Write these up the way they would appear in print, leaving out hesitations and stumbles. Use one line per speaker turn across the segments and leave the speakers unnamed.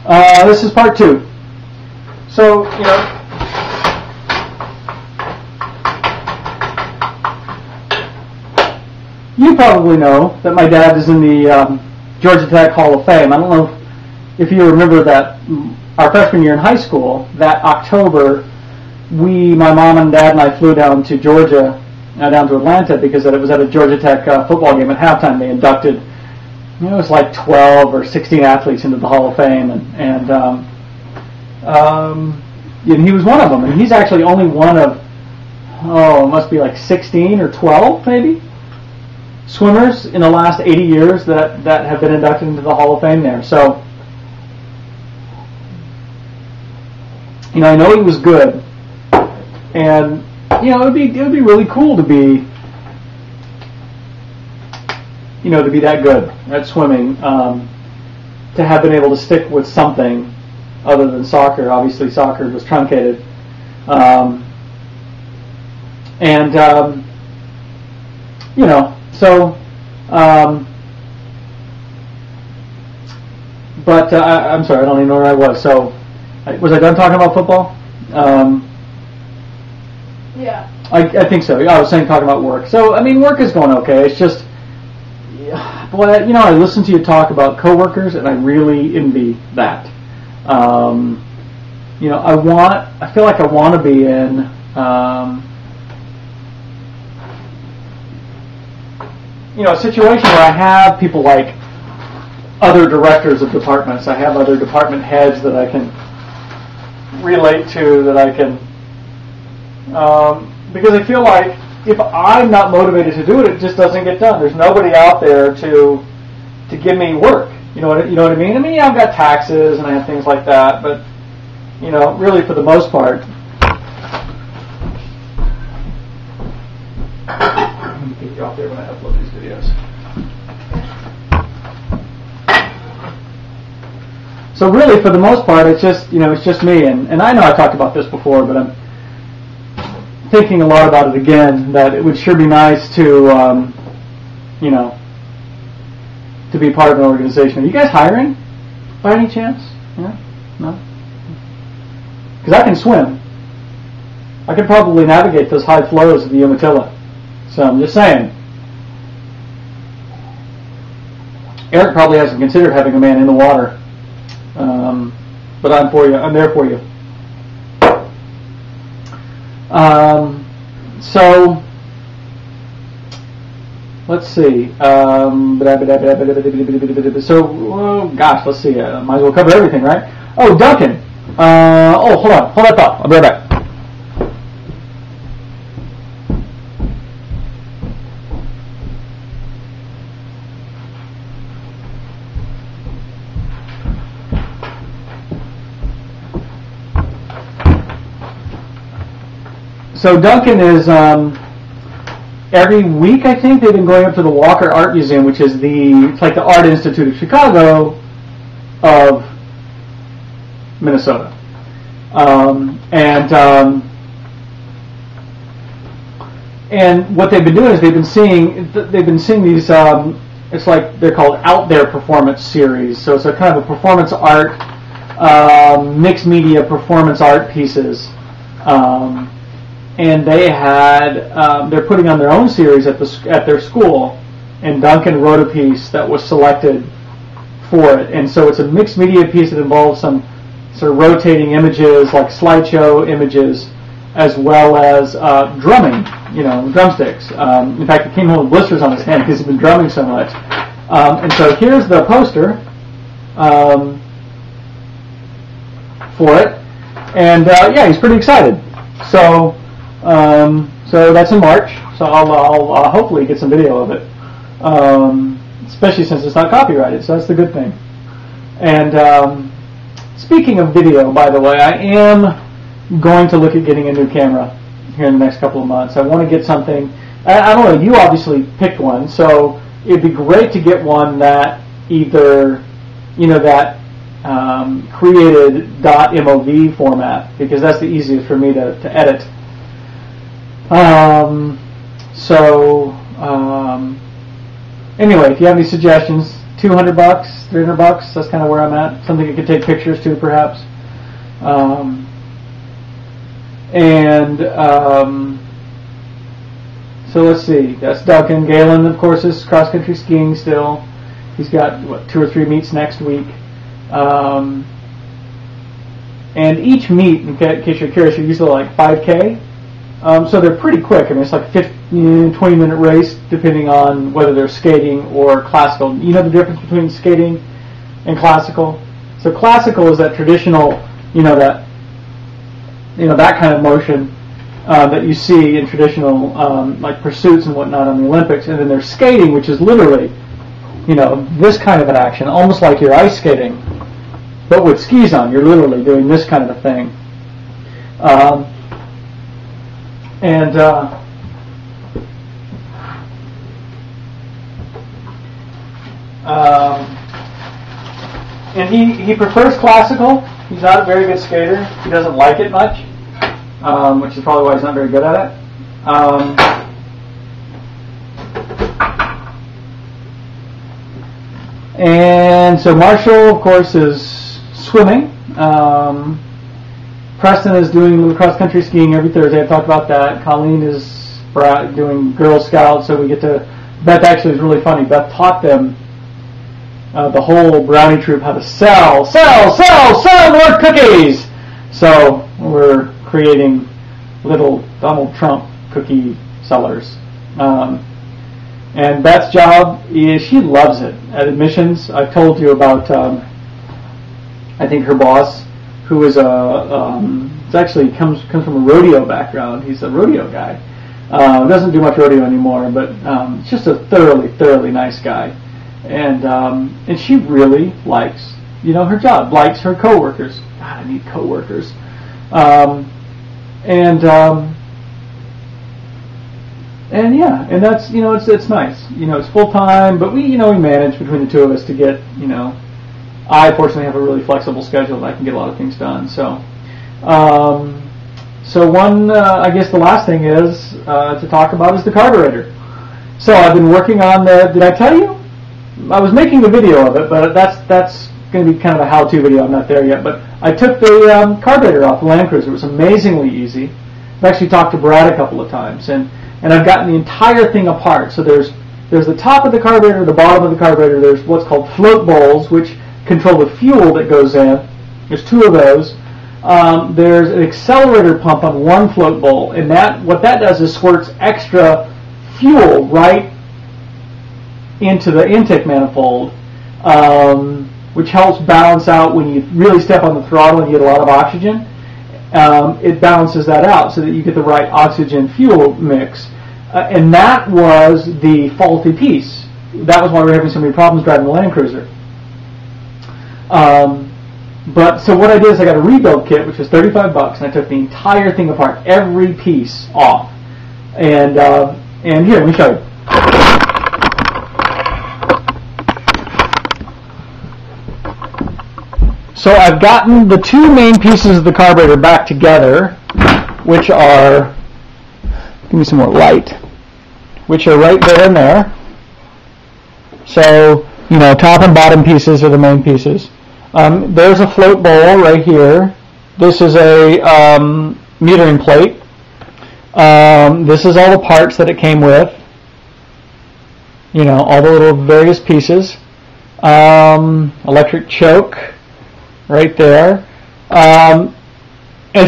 This is part 2. So, you probably know that my dad is in the Georgia Tech Hall of Fame. I don't know if you remember that our freshman year in high school, that October, my mom and dad and I flew down to Georgia, down to Atlanta, because it was at a Georgia Tech football game at halftime. They inducted, it was like 12 or 16 athletes into the Hall of Fame, and he was one of them. And he's actually only one of, it must be like 16 or 12 maybe, swimmers in the last 80 years that have been inducted into the Hall of Fame there. So, I know he was good, and it would be really cool to be to be that good at swimming, to have been able to stick with something other than soccer. Obviously, soccer was truncated, but I'm sorry, I don't even know where I was. So, was I done talking about football?
Yeah.
I think so. I was talking about work. So, work is going okay. It's just, boy, I listen to you talk about coworkers, and I really envy that. I feel like I want to be in, a situation where I have people like other directors of departments. I have other department heads that I can relate to, that I can, because I feel like if I'm not motivated to do it, it just doesn't get done. There's nobody out there to give me work. You know what I mean? Yeah, I've got taxes and I have things like that, but really for the most part, I'm going to take you off there when I upload these videos. So really, for the most part, it's just it's just me, and I know I talked about this before, but I'm thinking a lot about it again. That it would sure be nice to, to be part of an organization. Are you guys hiring, by any chance? Yeah, no. Because I can swim. I could probably navigate those high flows of the Umatilla. So I'm just saying. Eric probably hasn't considered having a man in the water. But I'm for you. I'm there for you. So let's see. Gosh, let's see. Might as well cover everything, right? Oh, Duncan. Hold on. Hold that thought. I'll be right back. So Duncan is, every week I think they've been going up to the Walker Art Museum, which is it's like the Art Institute of Chicago of Minnesota. And what they've been doing is they've been seeing these, it's like they're called Out There Performance Series. So it's a kind of a performance art, mixed media performance art pieces. And they're putting on their own series at their school, and Duncan wrote a piece that was selected for it. And so it's a mixed media piece that involves some sort of rotating images, like slideshow images, as well as drumming, drumsticks. In fact, he came home with blisters on his hand because he's been drumming so much. And so here's the poster for it, and he's pretty excited. So that's in March. So I'll hopefully get some video of it, especially since it's not copyrighted. So that's the good thing. And speaking of video, by the way, I am going to look at getting a new camera here in the next couple of months. I want to get something. I don't know. You obviously picked one, so it'd be great to get one that either that created .mov format, because that's the easiest for me to edit. Anyway, if you have any suggestions, $200, $300. That's kind of where I'm at. Something you could take pictures to, perhaps. So let's see. That's Duncan. Galen, of course, is cross-country skiing still. He's got, 2 or 3 meets next week. And each meet, in case you're curious, are usually like 5K. So they're pretty quick. I mean, it's like a 20-minute race, depending on whether they're skating or classical. You know the difference between skating and classical? So classical is that traditional, that kind of motion that you see in traditional like pursuits and whatnot on the Olympics. And then there's skating, which is literally, this kind of an action, almost like you're ice skating, but with skis on. You're literally doing this kind of a thing. And he prefers classical. He's not a very good skater. He doesn't like it much, which is probably why he's not very good at it. And so Marshall, of course, is swimming. Preston is doing cross-country skiing every Thursday. I've talked about that. Colleen is doing Girl Scouts, so we get to... Beth actually is really funny. Beth taught them, the whole brownie troop, how to sell more cookies! So we're creating little Donald Trump cookie sellers. And Beth's job is, she loves it. At admissions, I've told you about, I think her boss, who is actually comes from a rodeo background. He's a rodeo guy. Doesn't do much rodeo anymore, but just a thoroughly nice guy. And she really likes, her job, likes her coworkers. God, I need coworkers. And that's, it's nice. It's full time, but we manage between the two of us to get, I fortunately have a really flexible schedule and I can get a lot of things done. So, I guess the last thing is to talk about is the carburetor. So I've been working on did I tell you? I was making a video of it, but that's going to be kind of a how-to video. I'm not there yet, but I took the carburetor off the Land Cruiser. It was amazingly easy. I've actually talked to Brad a couple of times, and I've gotten the entire thing apart. So there's the top of the carburetor, the bottom of the carburetor. There's what's called float bowls, which control the fuel that goes in. There's 2 of those. There's an accelerator pump on one float bowl, and what that does is squirts extra fuel right into the intake manifold, which helps balance out when you really step on the throttle and you get a lot of oxygen. It balances that out so that you get the right oxygen-fuel mix. And that was the faulty piece. That was why we were having so many problems driving the Land Cruiser. But so what I did is I got a rebuild kit, which was $35, and I took the entire thing apart, every piece off. And here, let me show you. So I've gotten the 2 main pieces of the carburetor back together, which are, give me some more light, which are right there and there. So, top and bottom pieces are the main pieces. There's a float bowl right here. This is a metering plate. This is all the parts that it came with. All the little various pieces. Electric choke right there. And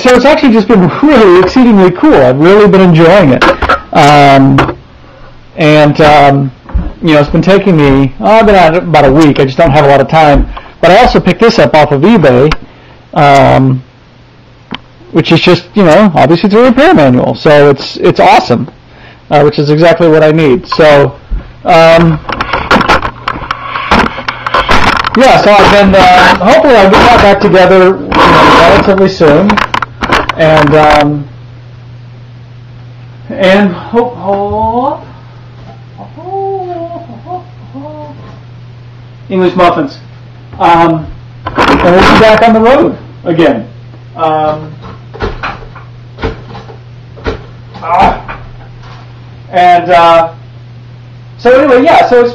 so it's actually just been really exceedingly cool. I've really been enjoying it. It's been taking me, I've been at it about a week. I just don't have a lot of time. But I also picked this up off of eBay, which is just, obviously it's a repair manual. So it's awesome, which is exactly what I need. So, so I've been, hopefully I'll get that back together relatively soon. And English muffins. And we'll be back on the road again. So anyway, yeah. So it's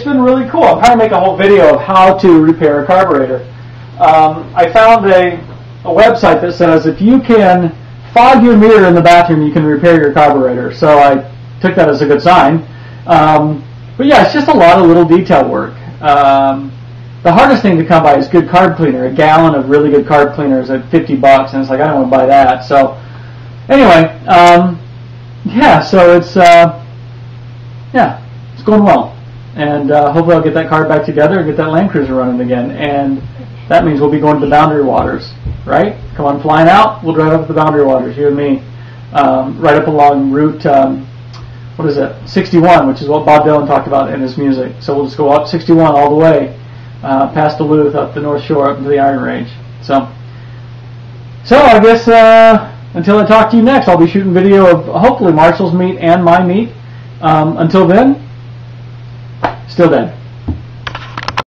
been really cool. I'm trying to make a whole video of how to repair a carburetor. I found a website that says if you can fog your mirror in the bathroom, you can repair your carburetor. So I took that as a good sign. But yeah, it's just a lot of little detail work. The hardest thing to come by is good carb cleaner. A gallon of really good carb cleaner is at $50, and it's like I don't want to buy that. So anyway, yeah. So it's it's going well, and hopefully I'll get that car back together and get that Land Cruiser running again. And that means we'll be going to the Boundary Waters, right? Come on, flying out. We'll drive up to the Boundary Waters, you and me, right up along Route, 61, which is what Bob Dylan talked about in his music. So we'll just go up 61 all the way, past Duluth, up the North Shore, up to the Iron Range. So I guess until I talk to you next, I'll be shooting video of hopefully Marshall's meet and my meet. Until then, still dead.